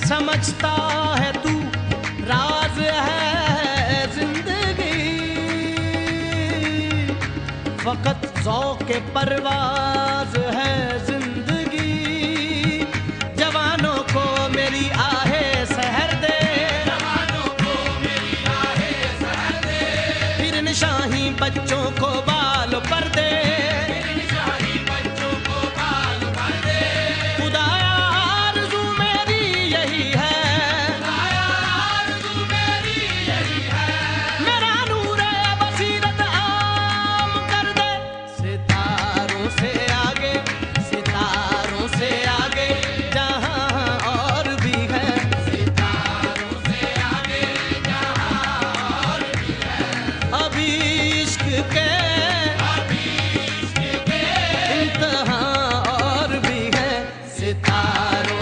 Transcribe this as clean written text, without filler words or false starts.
समझता है तू राज है जिंदगी, फकत ज़ौक़े परवाज है जिंदगी। जवानों को मेरी आहे सहर दे, जवानों को मेरी आहे सहर दे, फिर निशाही बच्चों को बाल पर दे, इंतहा और भी है सितारों